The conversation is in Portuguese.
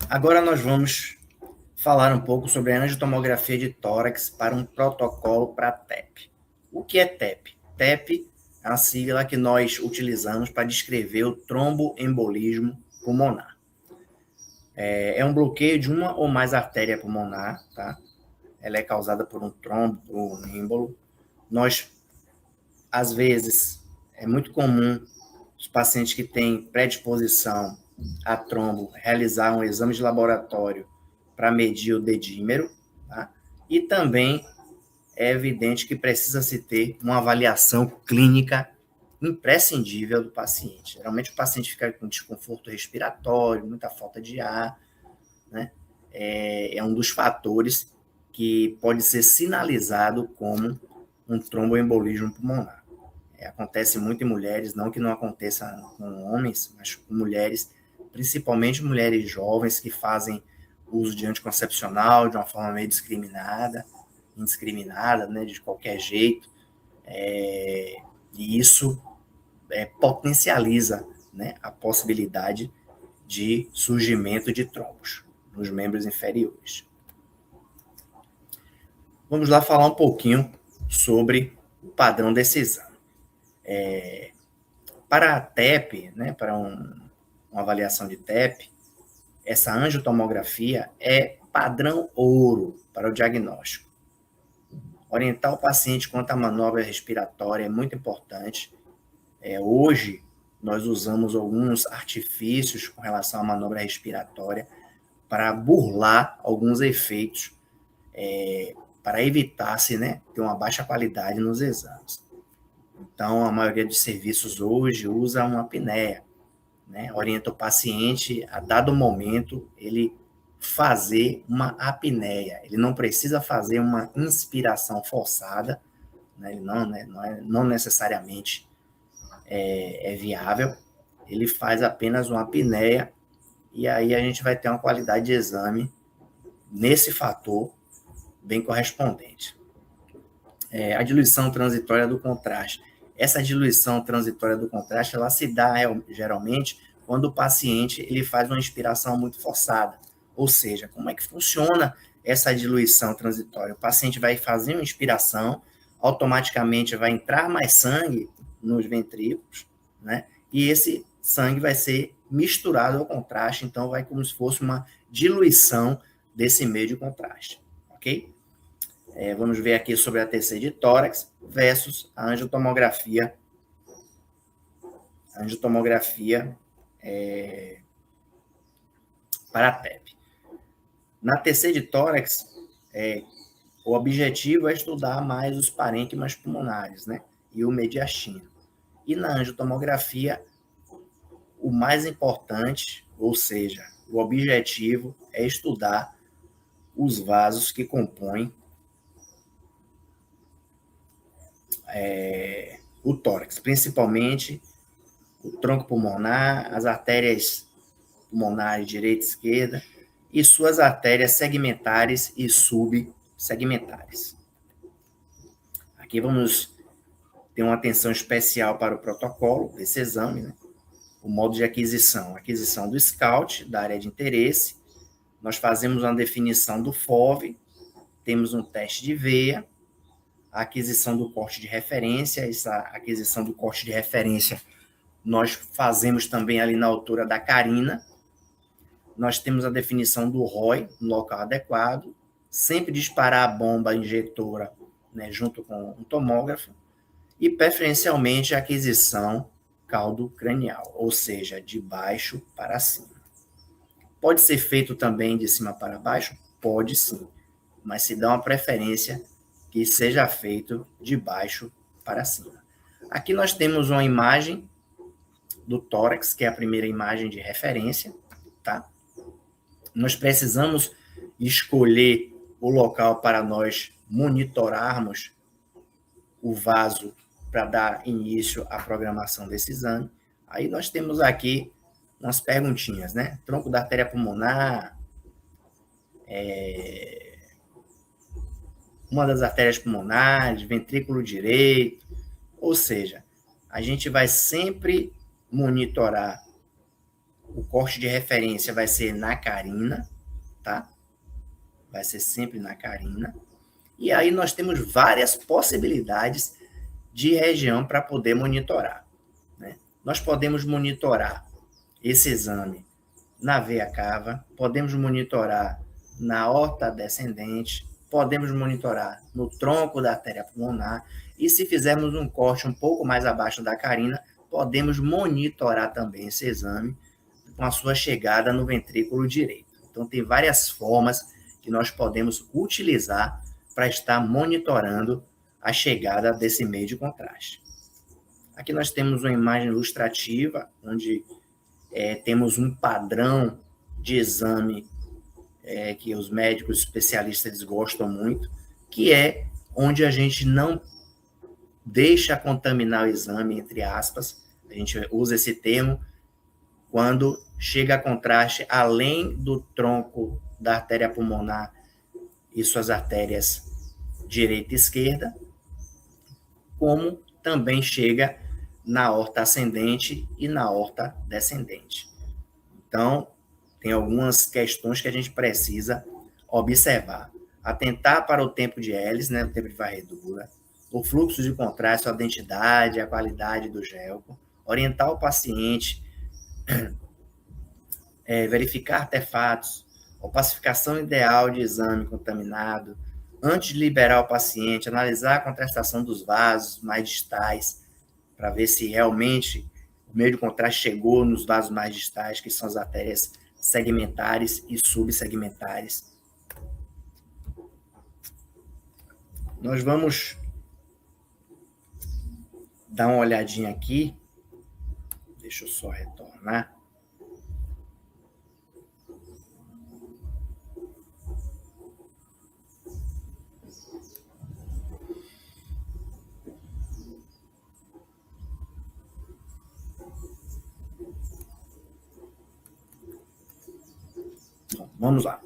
Agora nós vamos falar um pouco sobre a angiotomografia de tórax para um protocolo para TEP. O que é TEP? TEP é a sigla que nós utilizamos para descrever o tromboembolismo pulmonar. É um bloqueio de uma ou mais artérias pulmonar, tá? Ela é causada por um trombo ou um êmbolo. Nós, às vezes, é muito comum os pacientes que têm predisposição a trombo realizar um exame de laboratório para medir o dedímero, tá? E também é evidente que precisa se ter uma avaliação clínica imprescindível do paciente. Geralmente o paciente fica com desconforto respiratório, muita falta de ar, né? É um dos fatores que pode ser sinalizado como um tromboembolismo pulmonar. Acontece muito em mulheres, não que não aconteça com homens, mas com mulheres, principalmente mulheres jovens que fazem uso de anticoncepcional de uma forma meio indiscriminada, né, de qualquer jeito, e isso potencializa, né, a possibilidade de surgimento de trombos nos membros inferiores. Vamos lá falar um pouquinho sobre o padrão desse exame. Para a TEP, né, para uma avaliação de TEP, essa angiotomografia é padrão ouro para o diagnóstico. Orientar o paciente quanto à manobra respiratória é muito importante. Hoje, nós usamos alguns artifícios com relação à manobra respiratória para burlar alguns efeitos, para evitar-se, né, ter uma baixa qualidade nos exames. Então, a maioria dos serviços hoje usa uma apneia, né? Orienta o paciente a dado momento ele fazer uma apneia. Ele não precisa fazer uma inspiração forçada, né? Ele não necessariamente é viável. Ele faz apenas uma apneia e aí a gente vai ter uma qualidade de exame nesse fator bem correspondente. A diluição transitória do contraste. Essa diluição transitória do contraste, ela se dá geralmente quando o paciente ele faz uma inspiração muito forçada. Ou seja, como é que funciona essa diluição transitória? O paciente vai fazer uma inspiração, automaticamente vai entrar mais sangue nos ventrículos, né? E esse sangue vai ser misturado ao contraste, então vai como se fosse uma diluição desse meio de contraste, ok? Vamos ver aqui sobre a TC de tórax versus a angiotomografia. A angiotomografia para a TEP. Na TC de tórax, o objetivo é estudar mais os parênquimas pulmonares, né? E o mediastino. E na angiotomografia, o mais importante, ou seja, o objetivo é estudar os vasos que compõem o tórax, principalmente o tronco pulmonar, as artérias pulmonares direita e esquerda, e suas artérias segmentares e subsegmentares. Aqui vamos ter uma atenção especial para o protocolo desse exame, né? O modo de aquisição do SCOUT, da área de interesse, nós fazemos uma definição do FOV, temos um teste de veia, a aquisição do corte de referência, essa aquisição do corte de referência nós fazemos também ali na altura da carina, nós temos a definição do ROI no local adequado, sempre disparar a bomba injetora, né, junto com um tomógrafo, e preferencialmente a aquisição caldo cranial, ou seja, de baixo para cima. Pode ser feito também de cima para baixo? Pode sim, mas se dá uma preferência que seja feito de baixo para cima. Aqui nós temos uma imagem do tórax, que é a primeira imagem de referência, tá? Nós precisamos escolher o local para nós monitorarmos o vaso para dar início à programação desse exame. Aí nós temos aqui umas perguntinhas, né? Tronco da artéria pulmonar, uma das artérias pulmonares, ventrículo direito, ou seja, a gente vai sempre monitorar o corte de referência vai ser na carina, tá? Vai ser sempre na carina. E aí nós temos várias possibilidades de região para poder monitorar, né? Nós podemos monitorar esse exame na veia cava, podemos monitorar na aorta descendente, podemos monitorar no tronco da artéria pulmonar, e se fizermos um corte um pouco mais abaixo da carina, podemos monitorar também esse exame com a sua chegada no ventrículo direito. Então, tem várias formas que nós podemos utilizar para estar monitorando a chegada desse meio de contraste. Aqui nós temos uma imagem ilustrativa, onde temos um padrão de exame que os médicos especialistas gostam muito, que é onde a gente não deixa contaminar o exame, entre aspas, a gente usa esse termo, quando chega a contraste além do tronco da artéria pulmonar e suas artérias direita e esquerda, como também chega na aorta ascendente e na aorta descendente. Então, tem algumas questões que a gente precisa observar. Atentar para o tempo de hélice, né, o tempo de varredura, o fluxo de contraste, a densidade, a qualidade do gel, orientar o paciente, verificar artefatos, opacificação ideal de exame contaminado, antes de liberar o paciente, analisar a contrastação dos vasos mais distais, para ver se realmente o meio de contraste chegou nos vasos mais distais, que são as artérias segmentares e subsegmentares. Nós vamos dar uma olhadinha aqui. Deixa eu só retornar. Vamos lá.